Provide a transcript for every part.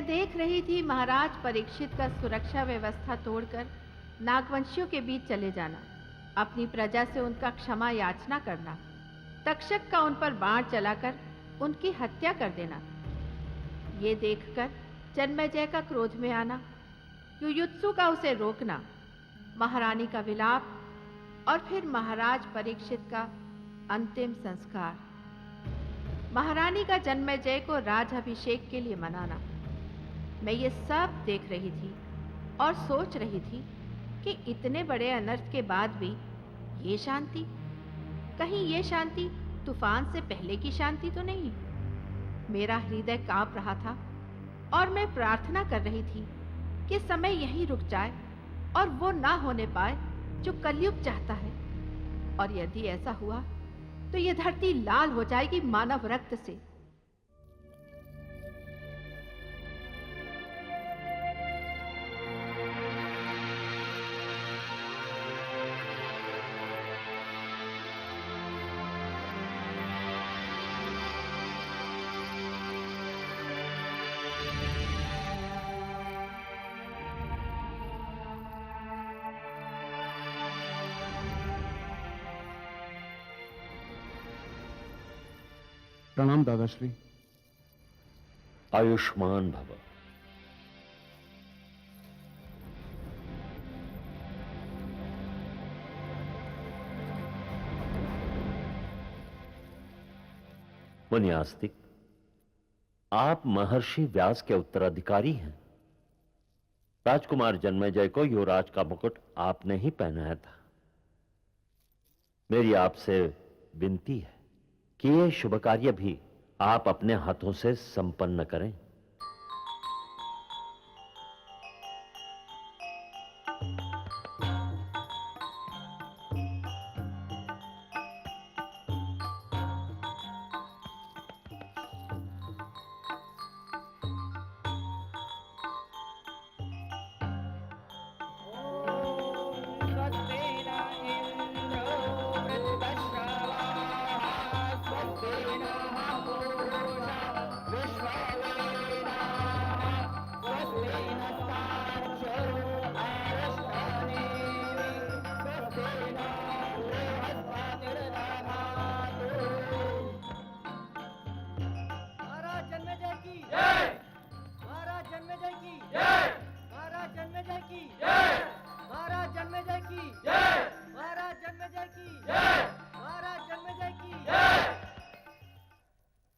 देख रही थी महाराज परीक्षित का सुरक्षा व्यवस्था तोड़कर नागवंशियों के बीच चले जाना, अपनी प्रजा से उनका क्षमा याचना करना, तक्षक का उन पर बाण चलाकर उनकी हत्या कर देना। ये देखकर जन्मेजय का क्रोध में आना, युयुत्सु का उसे रोकना, महारानी का विलाप और फिर महाराज परीक्षित का अंतिम संस्कार, महारानी का जन्मेजय को राज अभिषेक के लिए मनाना। मैं ये सब देख रही थी और सोच रही थी कि इतने बड़े अनर्थ के बाद भी ये शांति, कहीं ये शांति तूफान से पहले की शांति तो नहीं। मेरा हृदय कांप रहा था और मैं प्रार्थना कर रही थी कि समय यहीं रुक जाए और वो ना होने पाए जो कलयुग चाहता है। और यदि ऐसा हुआ तो ये धरती लाल हो जाएगी मानव रक्त से। प्रणाम दादाश्री। आयुष्मान भव। मुनि आस्तिक, आप महर्षि व्यास के उत्तराधिकारी हैं। राजकुमार जन्मेजय को युवराज का मुकुट आपने ही पहनाया था। मेरी आपसे विनती है कि ये शुभ कार्य भी आप अपने हाथों से संपन्न करें।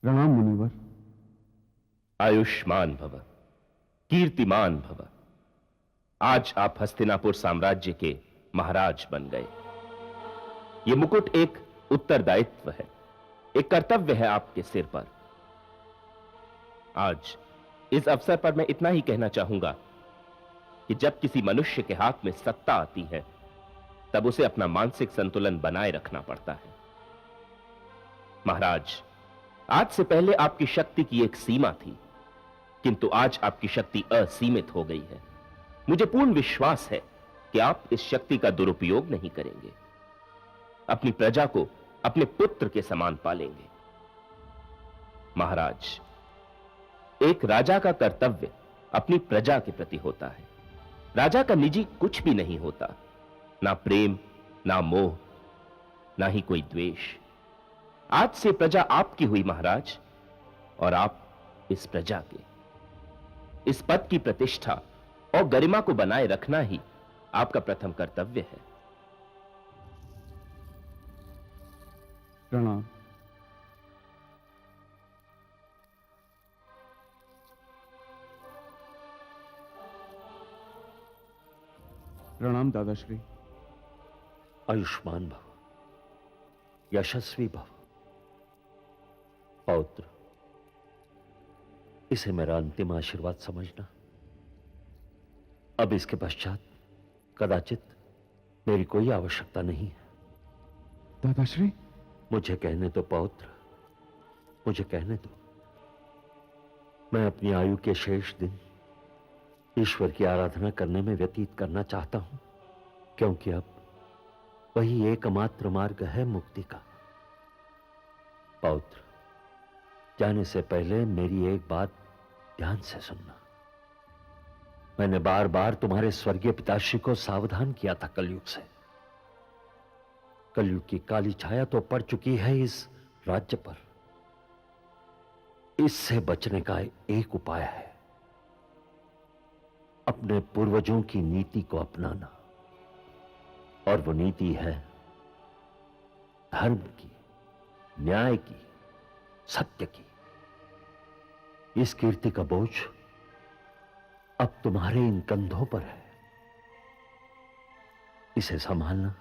प्रणाम मुनिवर। आयुष्मान भव, कीर्तिमान भव। आज आप हस्तिनापुर साम्राज्य के महाराज बन गए। यह मुकुट एक उत्तरदायित्व है, एक कर्तव्य है आपके सिर पर। आज इस अवसर पर मैं इतना ही कहना चाहूंगा कि जब किसी मनुष्य के हाथ में सत्ता आती है तब उसे अपना मानसिक संतुलन बनाए रखना पड़ता है। महाराज, आज से पहले आपकी शक्ति की एक सीमा थी, किंतु आज आपकी शक्ति असीमित हो गई है। मुझे पूर्ण विश्वास है कि आप इस शक्ति का दुरुपयोग नहीं करेंगे, अपनी प्रजा को अपने पुत्र के समान पालेंगे। महाराज, एक राजा का कर्तव्य अपनी प्रजा के प्रति होता है। राजा का निजी कुछ भी नहीं होता, ना प्रेम, ना मोह, ना ही कोई द्वेष। आज से प्रजा आपकी हुई महाराज, और आप इस प्रजा के। इस पद की प्रतिष्ठा और गरिमा को बनाए रखना ही आपका प्रथम कर्तव्य है। प्रणाम। प्रणाम दादाश्री। आयुष्मान भव, यशस्वी भव। पौत्र, इसे मेरा अंतिम आशीर्वाद समझना। अब इसके पश्चात कदाचित मेरी कोई आवश्यकता नहीं है। दादाश्री, मुझे कहने दो पौत्र, मुझे कहने दो। मैं अपनी आयु के शेष दिन ईश्वर की आराधना करने में व्यतीत करना चाहता हूं, क्योंकि अब वही एकमात्र मार्ग है मुक्ति का। पौत्र, जाने से पहले मेरी एक बात ध्यान से सुनना। मैंने बार बार तुम्हारे स्वर्गीय पिताश्री को सावधान किया था कलयुग से। कलयुग की काली छाया तो पड़ चुकी है इस राज्य पर। इससे बचने का एक उपाय है, अपने पूर्वजों की नीति को अपनाना। और वो नीति है धर्म की, न्याय की, सत्य की। इस कीर्ति का बोझ अब तुम्हारे इन कंधों पर है। इसे संभालना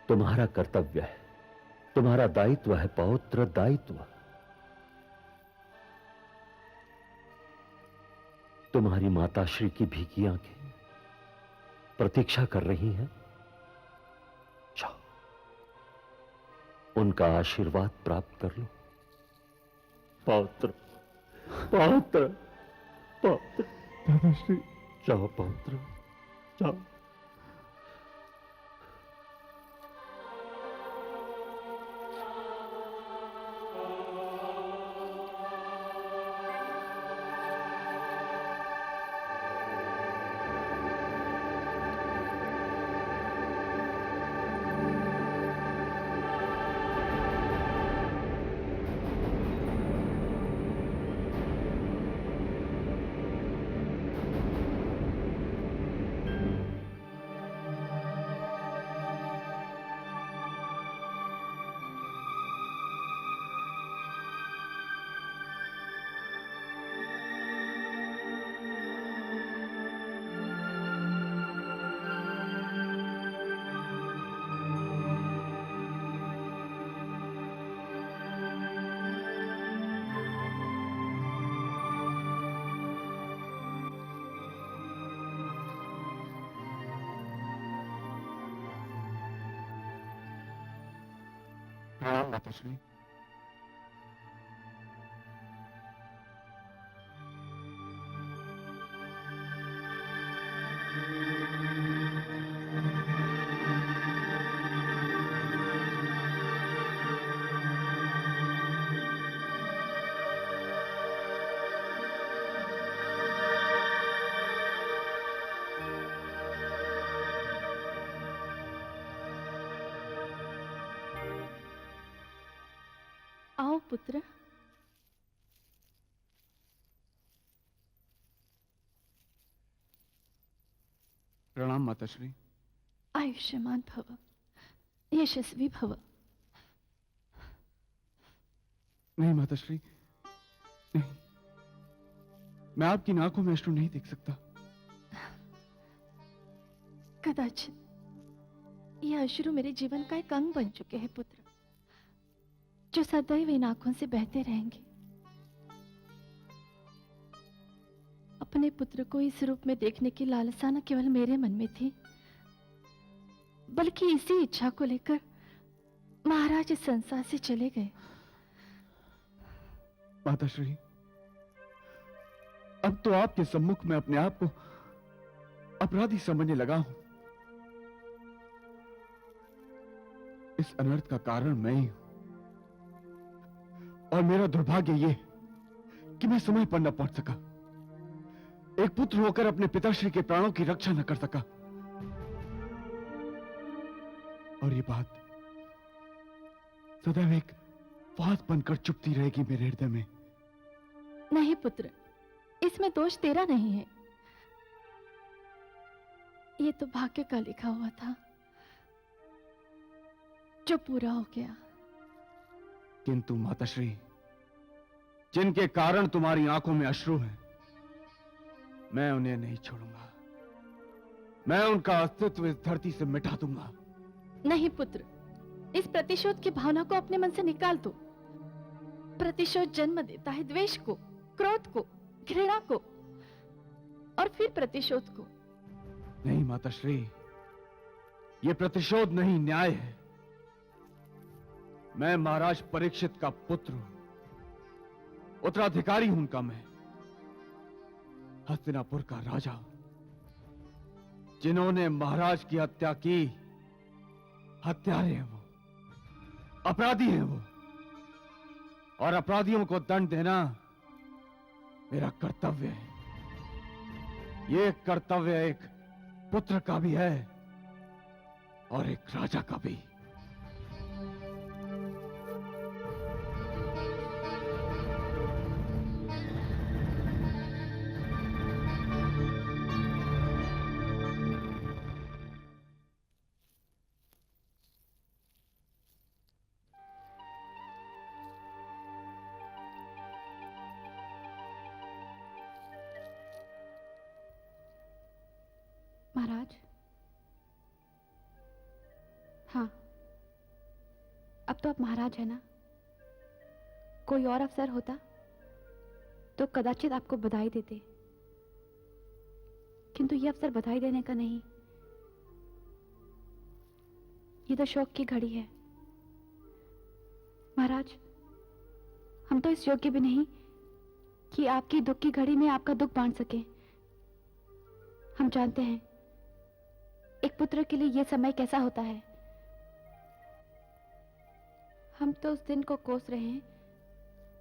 तुम्हारा कर्तव्य है, तुम्हारा दायित्व है पौत्र, दायित्व। तुम्हारी माताश्री की भीगी आंखें प्रतीक्षा कर रही हैं। जाओ, उनका आशीर्वाद प्राप्त कर लो। पौत्र, पौत्र, पौत्र। दादाश्री, जाओ पौत्र, जाओ। प्रणाम माताश्री। आओ पुत्र। प्रणाम माताश्री। आयुष्मान भव, यशस्वी भव। नहीं माताश्री, नहीं, मैं आपकी आंखों में अश्रु नहीं देख सकता। कदाचित ये अश्रु मेरे जीवन का एक अंग बन चुके हैं पुत्र, जो सदैव इन आंखों से बहते रहेंगे। अपने पुत्र को इस रूप में देखने की लालसा न केवल मेरे मन में थी, बल्कि इसी इच्छा को लेकर महाराज इस संसार से चले गए। माताश्री, अब तो आपके सम्मुख में अपने आप को अपराधी समझने लगा हूं। इस अनर्थ का कारण मैं ही हूं, और मेरा दुर्भाग्य ये कि मैं समय पर न पहुंच सका। एक पुत्र होकर अपने पिताश्री के प्राणों की रक्षा न कर सका। और ये बात सदैव एक बात बनकर चुपती रहेगी मेरे हृदय में। नहीं पुत्र, इसमें दोष तेरा नहीं है। ये तो भाग्य का लिखा हुआ था, जो पूरा हो गया। किंतु माताश्री, जिनके कारण तुम्हारी आंखों में अश्रु हैं, मैं उन्हें नहीं छोड़ूंगा। मैं उनका अस्तित्व इस धरती से मिटा दूंगा। नहीं पुत्र, इस प्रतिशोध की भावना को अपने मन से निकाल दो। प्रतिशोध जन्म देता है द्वेष को, क्रोध को, घृणा को, और फिर प्रतिशोध को। नहीं माताश्री, ये प्रतिशोध नहीं, न्याय है। मैं महाराज परीक्षित का पुत्र हूं, उत्तराधिकारी हूं उनका। मैं हस्तिनापुर का राजा, जिन्होंने महाराज की हत्या की, हत्यारे हैं वो, अपराधी हैं वो, और अपराधियों को दंड देना मेरा कर्तव्य है। ये कर्तव्य एक पुत्र का भी है और एक राजा का भी। महाराज, हाँ, अब तो आप महाराज हैं ना। कोई और अफसर होता तो कदाचित आपको बधाई देते, किंतु ये अफसर बधाई देने का नहीं। ये तो शोक की घड़ी है। महाराज, हम तो इस योग्य भी नहीं कि आपकी दुख की घड़ी में आपका दुख बांट सके। हम जानते हैं एक पुत्र के लिए यह समय कैसा होता है। हम तो उस दिन को कोस रहे हैं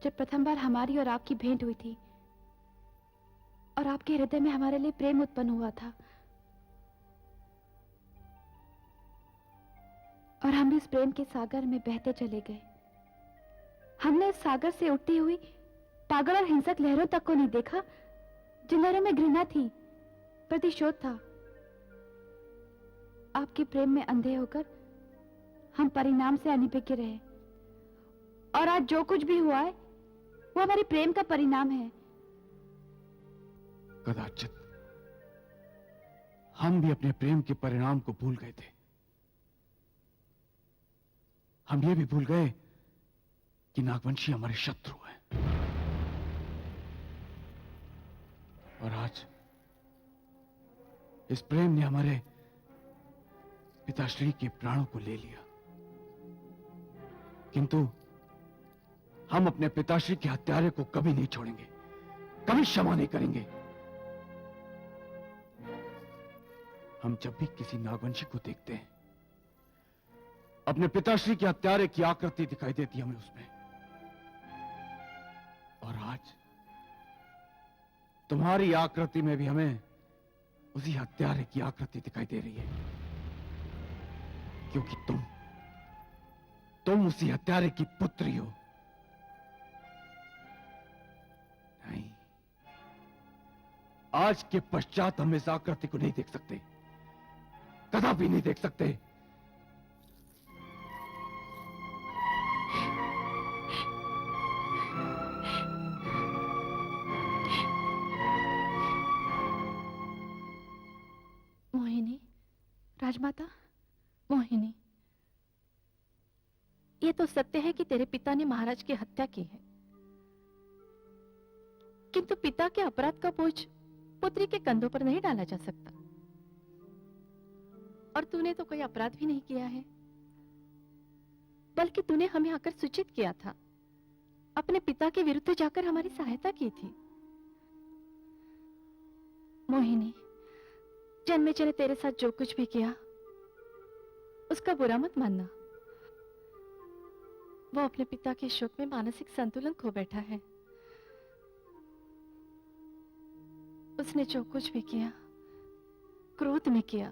जब प्रथम बार हमारी और आपकी भेंट हुई थी और आपके हृदय में हमारे लिए प्रेम उत्पन्न हुआ था, और हम इस प्रेम के सागर में बहते चले गए। हमने इस सागर से उठती हुई पागल और हिंसक लहरों तक को नहीं देखा, जिन लहरों में घृणा थी, प्रतिशोध था। आपके प्रेम में अंधे होकर हम परिणाम से अनिभिज्ञ रहे, और आज जो कुछ भी हुआ है वो हमारे प्रेम का परिणाम है। कदाचित हम भी अपने प्रेम के परिणाम को भूल गए थे। हम ये भी भूल गए कि नागवंशी हमारे शत्रु हैं, और आज इस प्रेम ने हमारे पिताश्री के प्राणों को ले लिया। किंतु हम अपने पिताश्री के हत्यारे को कभी नहीं छोड़ेंगे, कभी क्षमा नहीं करेंगे। हम जब भी किसी नागवंशी को देखते हैं, अपने पिताश्री के हत्यारे की आकृति दिखाई देती है हमें उसमें। और आज तुम्हारी आकृति में भी हमें उसी हत्यारे की आकृति दिखाई दे रही है, क्योंकि तुम उसी हत्यारे की पुत्री हो। नहीं, आज के पश्चात हम इस आकृति को नहीं देख सकते, कदापि नहीं देख सकते। मोहिनी, राजमाता मोहिनी, ये तो सत्य है कि तेरे पिता ने महाराज की हत्या की है, किंतु पिता के अपराध का बोझ पुत्री के कंधों पर नहीं डाला जा सकता। और तूने तो कोई अपराध भी नहीं किया है, बल्कि तूने हमें आकर सूचित किया था, अपने पिता के विरुद्ध जाकर हमारी सहायता की थी। मोहिनी, जन्मेजय ने तेरे साथ जो कुछ भी किया उसका बुरा मत मानना। वो अपने पिता के शोक में मानसिक संतुलन खो बैठा है। उसने जो कुछ भी किया क्रोध में किया।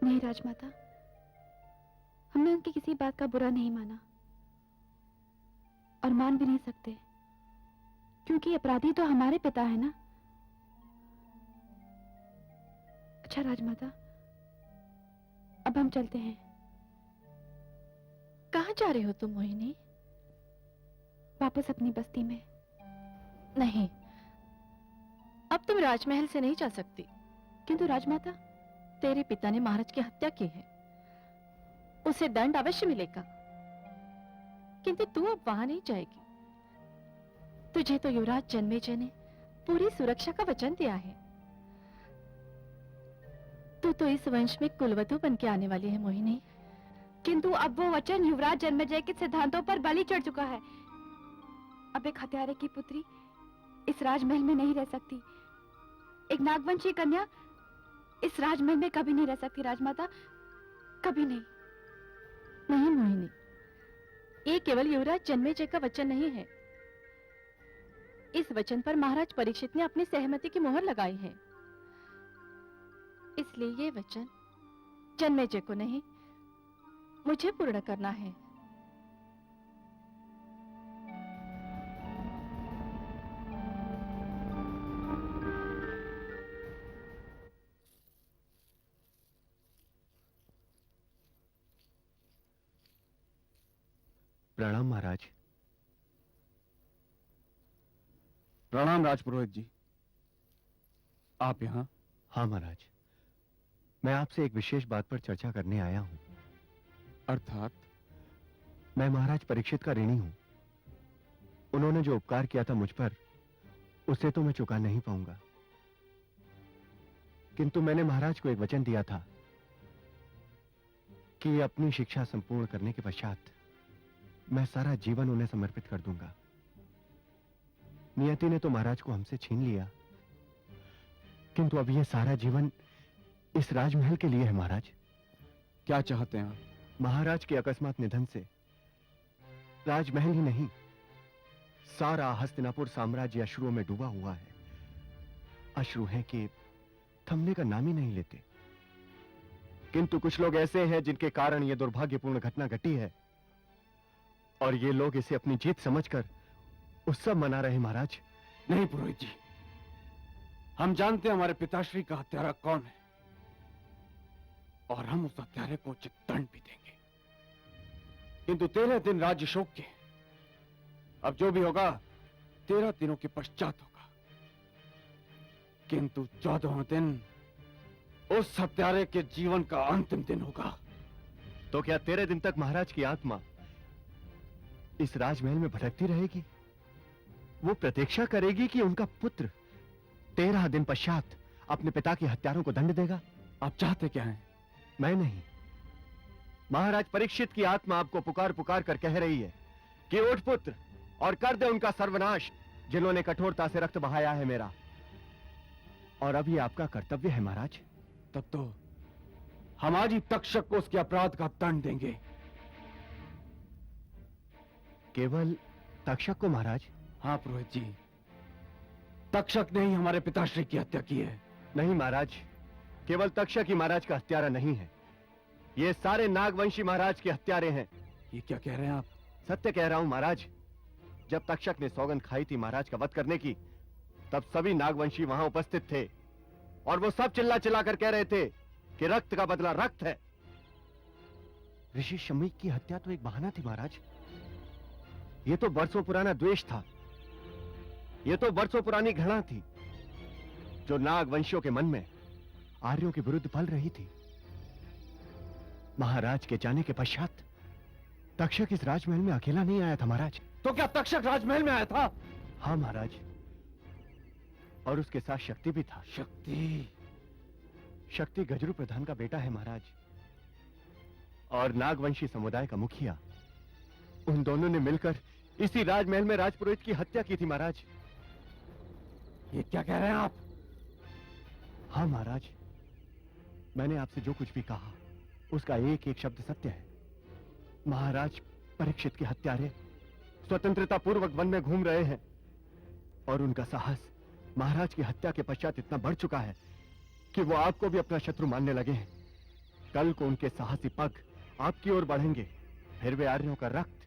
नहीं राजमाता, हमने उनकी किसी बात का बुरा नहीं माना और मान भी नहीं सकते, क्योंकि अपराधी तो हमारे पिता है ना। अच्छा राजमाता, अब हम चलते हैं। कहां जा रहे हो तुम मोहिनी? वापस अपनी बस्ती में। नहीं, अब तुम राजमहल से नहीं जा सकती। किंतु राजमाता, तेरे पिता ने महाराज की हत्या की है, उसे दंड अवश्य मिलेगा, किंतु तू अब वहां नहीं जाएगी। तुझे तो युवराज जन्मेजय ने पूरी सुरक्षा का वचन दिया है। तू तो इस वंश में कुलवधु बन के आने वाली है मोहिनी, किंतु अब वो वचन युवराज जन्मेजय के सिद्धांतों पर बलि चढ़ चुका है। अब एक हत्यारे की पुत्री इस राजमहल में नहीं रह सकती। एक नागवंशी कन्या इस राजमहल में कभी नहीं रह सकती राजमाता, कभी नहीं। नहीं मोहिनी, ये केवल युवराज जन्मेजय का वचन नहीं है, इस वचन पर महाराज परीक्षित ने अपनी सहमति की मोहर लगाई है। इसलिए ये वचन जन्मेजय को नहीं, मुझे पूर्ण करना है। प्रणाम महाराज। प्रणाम राजपुरोहित जी। आप यहाँ? हाँ महाराज, मैं आपसे एक विशेष बात पर चर्चा करने आया हूं। अर्थात? मैं महाराज परीक्षित का ऋणी हूं। उन्होंने जो उपकार किया था मुझ पर, उसे तो मैं चुका नहीं पाऊंगा, किंतु मैंने महाराज को एक वचन दिया था कि अपनी शिक्षा संपूर्ण करने के पश्चात मैं सारा जीवन उन्हें समर्पित कर दूंगा। नियति ने तो महाराज को हमसे छीन लिया, किंतु अब यह सारा जीवन इस राजमहल के लिए है। महाराज, क्या चाहते हैं आप? महाराज के अकस्मात निधन से राजमहल ही नहीं, सारा हस्तिनापुर साम्राज्य अश्रुओं में डूबा हुआ है। अश्रु हैं कि थमने का नाम ही नहीं लेते। किंतु कुछ लोग ऐसे हैं जिनके कारण यह दुर्भाग्यपूर्ण घटना घटी है, और ये लोग इसे अपनी जीत समझकर उत्सव मना रहे। महाराज, नहीं पुरोहित जी, हम जानते हैं हमारे पिताश्री का हत्यारा कौन है, और हम उस हत्यारे को उचित दंड भी देंगे। किंतु 13 दिन राज्य शोक के, अब जो भी होगा 13 दिनों के पश्चात होगा। किंतु 14वां दिन उस हत्यारे के जीवन का अंतिम दिन होगा। तो क्या 13 दिन तक महाराज की आत्मा इस राजमहल में भटकती रहेगी? वो प्रतीक्षा करेगी कि उनका पुत्र 13 दिन पश्चात अपने पिता के हत्यारों को दंड देगा? आप चाहते क्या हैं? मैं नहीं, महाराज परीक्षित की आत्मा आपको पुकार पुकार कर कह रही है कि उठ पुत्र और कर दे उनका सर्वनाश, जिन्होंने कठोरता से रक्त बहाया है मेरा। और अब ये आपका कर्तव्य है महाराज। तब तो हम आज ही तक्षक को उसके अपराध का दंड देंगे। केवल तक्षक को महाराज? हाँ पुरोहित जी, तक्षक ने ही हमारे पिताश्री की हत्या की है। नहीं महाराज, केवल तक्षक ही महाराज का हत्यारा नहीं है, ये सारे नागवंशी महाराज के हत्यारे हैं। ये क्या कह रहे हैं आप? सत्य कह रहा हूं महाराज। जब तक्षक ने सौगंध खाई थी महाराज का वध करने की, तब सभी नागवंशी वहां उपस्थित थे, और वो सब चिल्ला चिल्ला कर कह रहे थे कि रक्त का बदला रक्त है। ऋषि शमी की हत्या तो एक बहाना थी महाराज। ये तो वर्षों पुराना द्वेष था, ये तो वर्षों पुरानी घृणा थी, जो नागवंशियों के मन में आर्यों के विरुद्ध पल रही थी। महाराज के जाने के पश्चात तक्षक इस राजमहल में अकेला नहीं आया था महाराज। तो क्या तक्षक राजमहल में आया था? हाँ महाराज, और उसके साथ शक्ति भी था। शक्ति? शक्ति गजरू प्रधान का बेटा है महाराज, और नागवंशी समुदाय का मुखिया। उन दोनों ने मिलकर इसी राजमहल में राजपुरोहित की हत्या की थी महाराज। ये क्या कह रहे हैं आप? हाँ महाराज, मैंने आपसे जो कुछ भी कहा उसका एक एक शब्द सत्य है। महाराज परीक्षित के हत्यारे स्वतंत्रता पूर्वक वन में घूम रहे हैं, और उनका साहस महाराज की हत्या के पश्चात इतना बढ़ चुका है कि वो आपको भी अपना शत्रु मानने लगे हैं। कल को उनके साहसी पग आपकी ओर बढ़ेंगे, फिर वे आर्यों का रक्त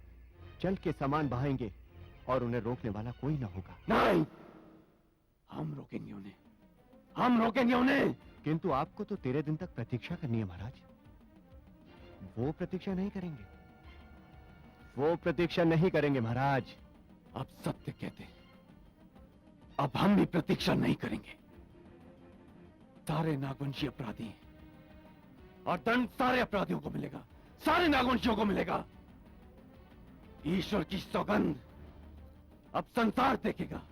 जल के समान बहाएंगे, और उन्हें रोकने वाला कोई ना होगा। नहीं, हम रोकेंगे उन्हें, हम रोकेंगे उन्हें। किंतु आपको तो 13 दिन तक प्रतीक्षा करनी है महाराज। वो प्रतीक्षा नहीं करेंगे, वो प्रतीक्षा नहीं करेंगे महाराज। आप सत्य कहते हैं, अब हम भी प्रतीक्षा नहीं करेंगे। सारे नागवंशी अपराधी हैं, और दंड सारे अपराधियों को मिलेगा, सारे नागवंशियों को मिलेगा। ईश्वर की सौगंध, अब संसार देखेगा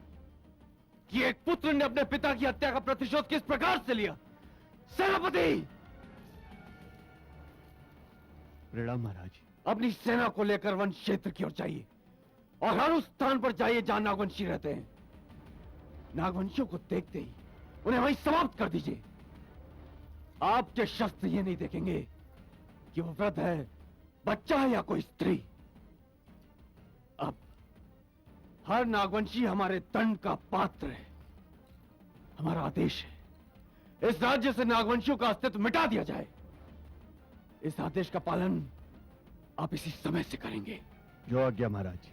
कि एक पुत्र ने अपने पिता की हत्या का प्रतिशोध किस प्रकार से लिया। सेनापति, प्रणाम महाराज। अपनी सेना को लेकर वन क्षेत्र की ओर जाइए, और हर उस स्थान पर जाइए जहां नागवंशी रहते हैं। नागवंशियों को देखते ही उन्हें वहीं समाप्त कर दीजिए। आपके शस्त्र ये नहीं देखेंगे कि वो वृद्ध है, बच्चा है या कोई स्त्री। हर नागवंशी हमारे दंड का पात्र है। हमारा आदेश है इस राज्य से नागवंशियों का अस्तित्व मिटा दिया जाए। इस आदेश का पालन आप इसी समय से करेंगे। जो आज्ञा महाराज।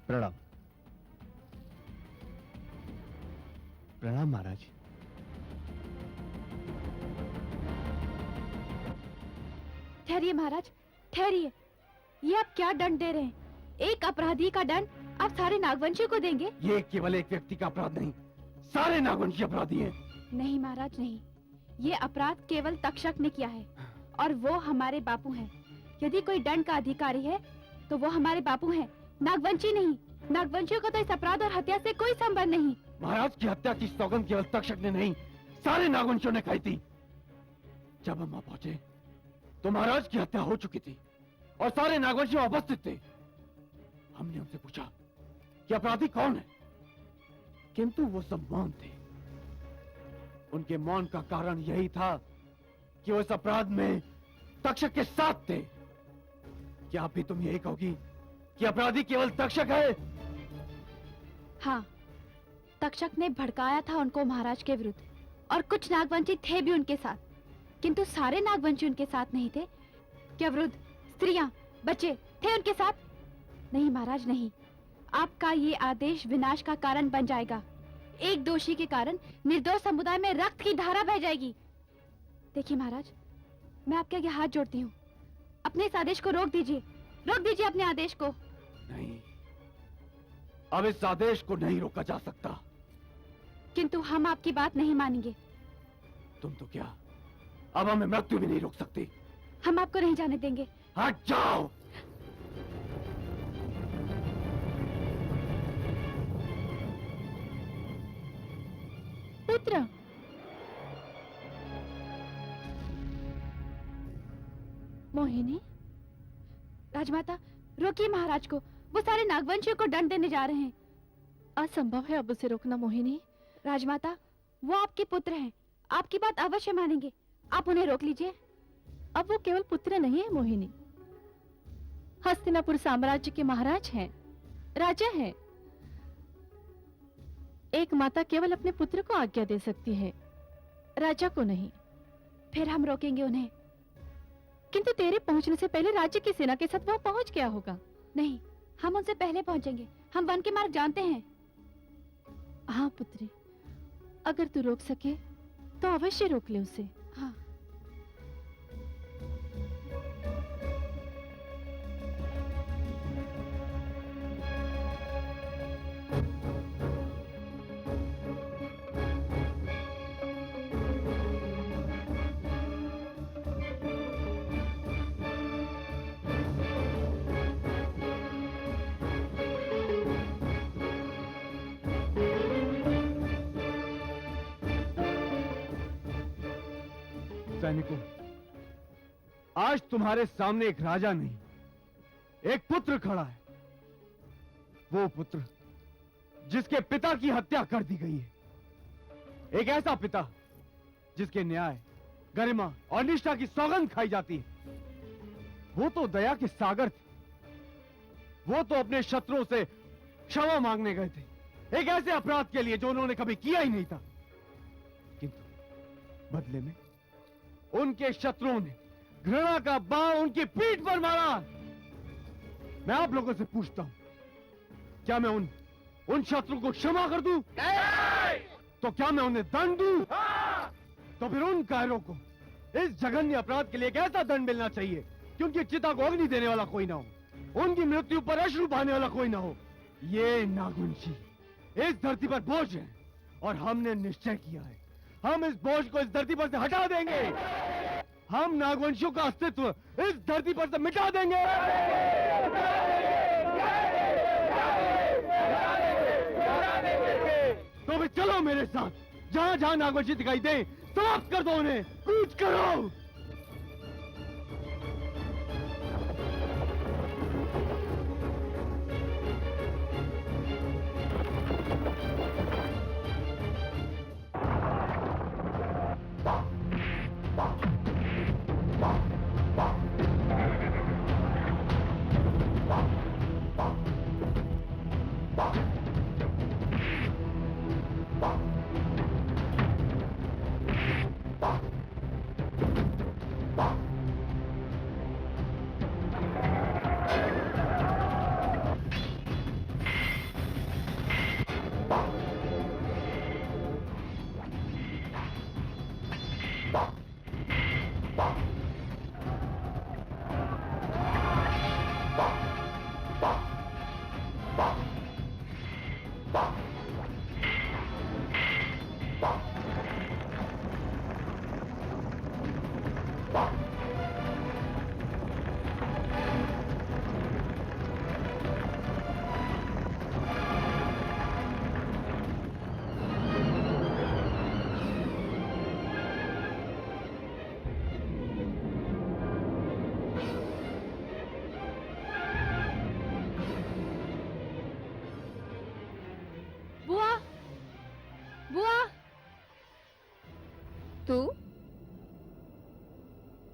प्रणाम। प्रणाम महाराज। ठहरिए महाराज, ठहरिए। ये आप क्या दंड दे रहे हैं? एक अपराधी का दंड आप सारे नागवंशियों को देंगे? ये केवल एक व्यक्ति का अपराध नहीं, सारे नागवंशी अपराधी हैं। नहीं महाराज नहीं, ये अपराध केवल तक्षक ने किया है और वो हमारे बापू हैं। यदि कोई दंड का अधिकारी है तो वो हमारे बापू हैं, नागवंशी नहीं। नागवंशियों को तो इस अपराध और हत्या से कोई संबंध नहीं। महाराज की हत्या की सौगंध केवल तक्षक ने नहीं, सारे नागवंशियों ने खाई थी। जब हम वहां पहुंचे तो महाराज की हत्या हो चुकी थी और सारे नागवंशी वहां उपस्थित थे। हमने उनसे पूछा कि अपराधी कौन है, किंतु वो सब मौन थे। उनके मौन का कारण यही था कि वो इस अपराध में तक्षक के साथ थे। क्या अभी तुम यही कहोगी कि अपराधी केवल तक्षक है? हाँ, तक्षक ने भड़काया था उनको महाराज के विरुद्ध और कुछ नागवंशी थे भी उनके साथ, किंतु सारे नागवंशी उनके साथ नहीं थे। क्या वृद्ध, स्त्रियां, बच्चे थे उनके साथ? नहीं महाराज नहीं। आपका ये आदेश विनाश का कारण बन जाएगा। एक दोषी के कारण निर्दोष समुदाय में रक्त की धारा बह जाएगी। देखिए महाराज, मैं आपके आगे हाथ जोड़ती हूँ, अपने इस आदेश को रोक दीजिए, रोक दीजिए अपने आदेश को। नहीं, अब इस आदेश को नहीं रोका जा सकता। किंतु हम आपकी बात नहीं मानेंगे। तुम तो क्या अब हमें मृत्यु भी नहीं रोक सकती। हम आपको नहीं जाने देंगे। हट जाओ। पुत्र, मोहिनी, राजमाता रोकिए महाराज को, वो सारे नागवंशियों को दंड देने जा रहे हैं। असंभव है अब उसे रोकना मोहिनी। राजमाता, वो आपके पुत्र हैं, आपकी बात अवश्य मानेंगे, आप उन्हें रोक लीजिए। अब वो केवल पुत्र नहीं है मोहिनी, हस्तिनापुर साम्राज्य के महाराज हैं, राजा हैं। एक माता केवल अपने पुत्र को आज्ञा दे सकती है, राजा को नहीं। फिर हम रोकेंगे उन्हें। किंतु तेरे पहुंचने से पहले राज्य की सेना के साथ वह पहुंच गया होगा। नहीं, हम उनसे पहले पहुंचेंगे, हम वन के मार्ग जानते हैं। हाँ पुत्री, अगर तू रोक सके तो अवश्य रोक ले उसे। हाँ। सैनिकों, आज तुम्हारे सामने एक राजा नहीं, एक पुत्र खड़ा है। वो पुत्र जिसके पिता की हत्या कर दी गई है। एक ऐसा पिता जिसके न्याय, गरिमा और निष्ठा की सौगंध खाई जाती है। वो तो दया के सागर थे। वो तो अपने शत्रुओं से क्षमा मांगने गए थे, एक ऐसे अपराध के लिए जो उन्होंने कभी किया ही नहीं था। किंतु बदले में उनके शत्रुओं ने घृणा का बाण उनकी पीठ पर मारा। मैं आप लोगों से पूछता हूं, क्या मैं उन शत्रु को क्षमा कर दूं? तो क्या मैं उन्हें दंड दूं? तो फिर उन कायरों को इस जघन्य अपराध के लिए एक ऐसा दंड मिलना चाहिए कि उनकी चिता को अग्नि देने वाला कोई ना हो, उनकी मृत्यु पर अश्रु बहाने वाला कोई ना हो। ये नागवंशी इस धरती पर बोझ है और हमने निश्चय किया है, हम इस बोझ को इस धरती पर से हटा देंगे। हम नागवंशियों का अस्तित्व इस धरती पर से मिटा देंगे। तो भी चलो मेरे साथ, जहां जहां नागवंशी दिखाई दे समाप्त कर दो उन्हें, कूच करो। बुआ, तू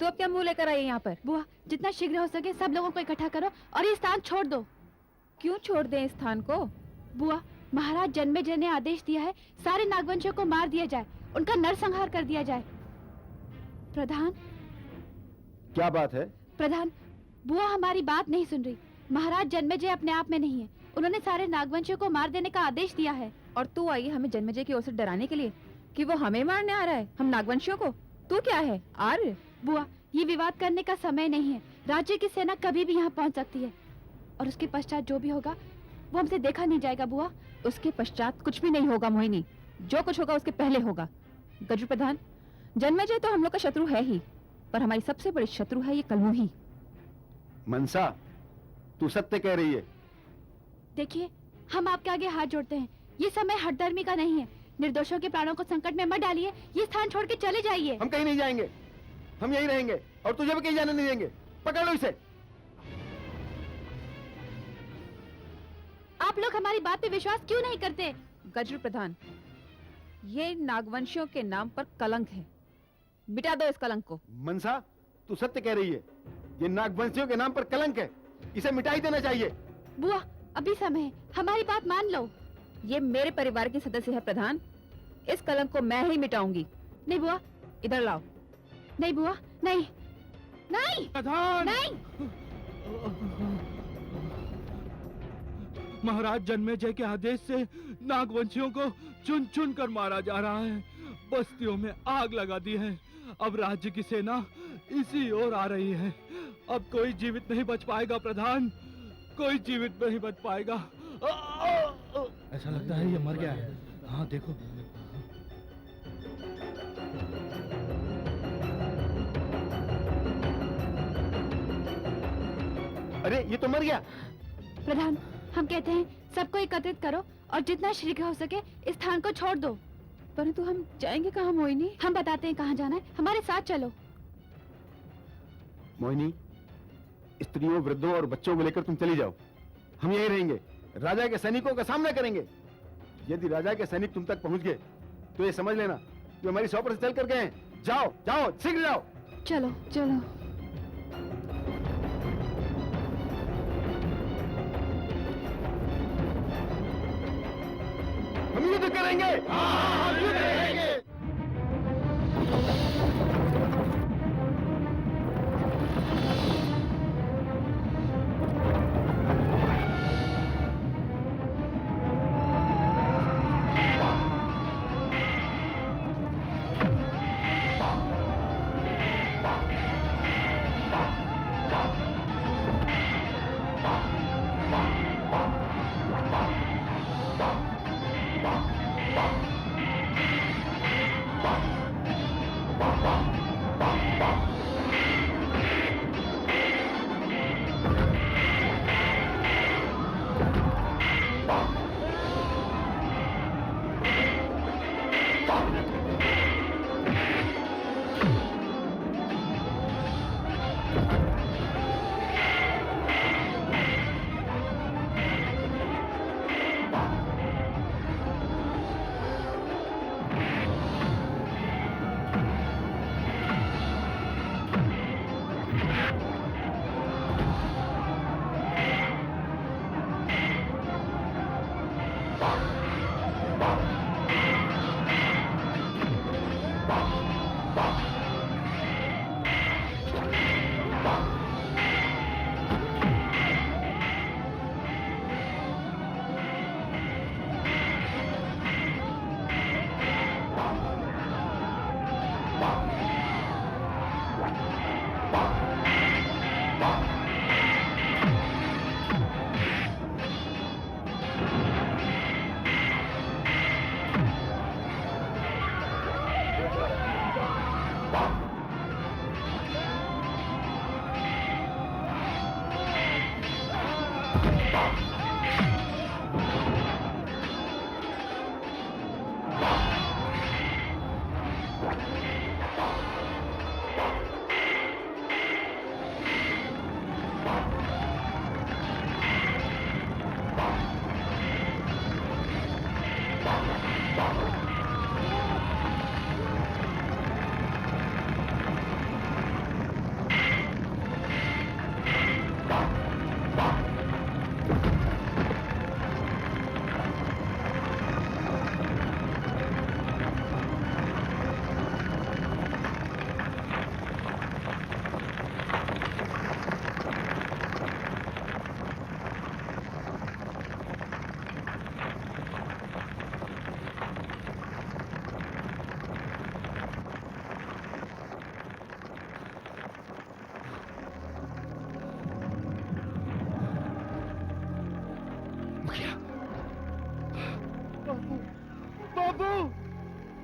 तू अब क्या मुंह लेकर आई यहाँ पर? बुआ, जितना शीघ्र हो सके सब लोगों को इकट्ठा करो और ये स्थान छोड़ दो। क्यों छोड़ दें इस स्थान को? बुआ, महाराज जन्मेजय ने आदेश दिया है सारे नागवंशियों को मार दिया जाए, उनका नरसंहार कर दिया जाए। प्रधान, क्या बात है? प्रधान, बुआ हमारी बात नहीं सुन रही। महाराज जन्मेजय अपने आप में नहीं है, उन्होंने सारे नागवंशियों को मार देने का आदेश दिया है। और तू आई हमें जन्मेजय की ओर से डराने के लिए कि वो हमें मारने आ रहा है, हम नागवंशियों को? तू क्या है आर्य? बुआ, ये विवाद करने का समय नहीं है। राज्य की सेना कभी भी यहाँ पहुँच सकती है और उसके पश्चात जो भी होगा वो हमसे देखा नहीं जाएगा। बुआ, उसके पश्चात कुछ भी नहीं होगा मोहिनी, जो कुछ होगा उसके पहले होगा। गजू प्रधान, जन्मेजय तो हम लोग का शत्रु है ही, पर हमारी सबसे बड़ी शत्रु है ये कलमू ही। मनसा, तू सत्य कह रही है। देखिए, हम आपके आगे हाथ जोड़ते हैं, ये समय हठधर्मी का नहीं है। निर्दोषों के प्राणों को संकट में मत डालिए, ये स्थान छोड़ के चले जाइए। हम कहीं नहीं जाएंगे, हम यहीं रहेंगे और तुझे भी कहीं जाने नहीं देंगे। पकड़ लो इसे। आप लोग हमारी बात पे विश्वास क्यों नहीं करते? गजरू प्रधान, ये नागवंशियों के नाम पर कलंक है, मिटा दो इस कलंक को। मनसा, तू सत्य कह रही है, ये नागवंशियों के नाम पर कलंक है, इसे मिटा ही देना चाहिए। बुआ, अभी समय है, हमारी बात मान लो। ये मेरे परिवार के सदस्य है प्रधान, इस कलंक को मैं ही मिटाऊंगी। नहीं बुआ, इधर लाओ। नहीं बुआ, नहीं नहीं प्रधान! नहीं। महाराज जन्मेजय के आदेश से नागवंशियों को चुन चुन कर मारा जा रहा है, बस्तियों में आग लगा दी है। अब राज्य की सेना इसी ओर आ रही है। अब कोई जीवित नहीं बच पाएगा प्रधान, कोई जीवित नहीं बच पाएगा। ऐसा लगता है ये मर गया है। हाँ देखो। अरे ये तो मर गया। प्रधान, हम कहते हैं सबको एकत्रित करो और जितना शीघ्र हो सके इस स्थान को छोड़ दो। परंतु हम जाएंगे कहाँ मोहिनी? हम बताते हैं कहाँ जाना है, हमारे साथ चलो। मोहिनी, स्त्रियों, वृद्धों और बच्चों को लेकर तुम चली जाओ, हम यहीं रहेंगे, राजा के सैनिकों का सामना करेंगे। यदि राजा के सैनिक तुम तक पहुंच गए तो ये समझ लेना कि हमारी 100% चल कर गए हैं। जाओ जाओ, शीघ्र जाओ। चलो चलो। हम युद्ध करेंगे। हम युद्ध करेंगे।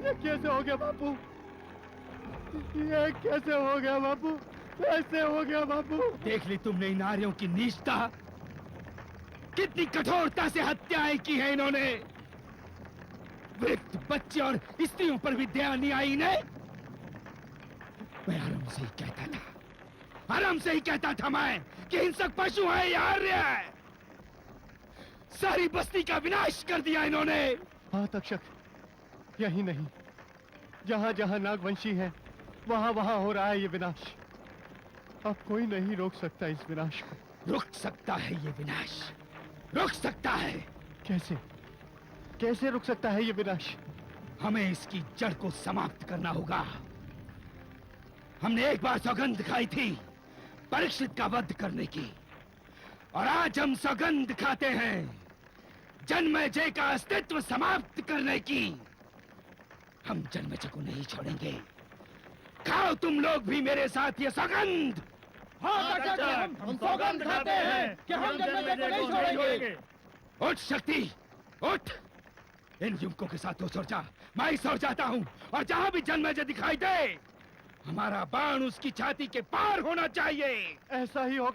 ये कैसे हो गया बापू? ये कैसे हो गया बापू? कैसे हो गया बापू? देख ली तुमने इन नारियों की नीचता, कितनी कठोरता से हत्याएं की है इन्होंने। वृद्ध बच्चे और स्त्रियों पर भी दया नहीं आई इन्हें। मैं आराम से ही कहता था, आराम से ही कहता था मैं कि हिंसक पशु है या आर्य है। सारी बस्ती का विनाश कर दिया इन्होंने। हाँ तक्षक, यही नहीं, जहां जहां नागवंशी है वहां वहां हो रहा है ये विनाश। अब कोई नहीं रोक सकता इस विनाश को। रुक सकता है ये विनाश, रुक सकता है। कैसे? कैसे रुक सकता है ये विनाश? हमें इसकी जड़ को समाप्त करना होगा। हमने एक बार सौगंध खाई थी परीक्षित का वध करने की, और आज हम सौगंध खाते हैं जन्मेजय का अस्तित्व समाप्त करने की। हम जन्मेजय को नहीं छोड़ेंगे। खाओ तुम लोग भी मेरे साथ ये सौगंध। हम सौगंध खाते हैं कि हम जन्मेजय को नहीं छोड़ेंगे। उठ शक्ति, उठ। इन युवकों के साथ तो सो जा, मैं ही सो जाता हूँ। और जहां भी जन्मेजय दिखाई दे, हमारा बाण उसकी छाती के पार होना चाहिए। ऐसा ही होगा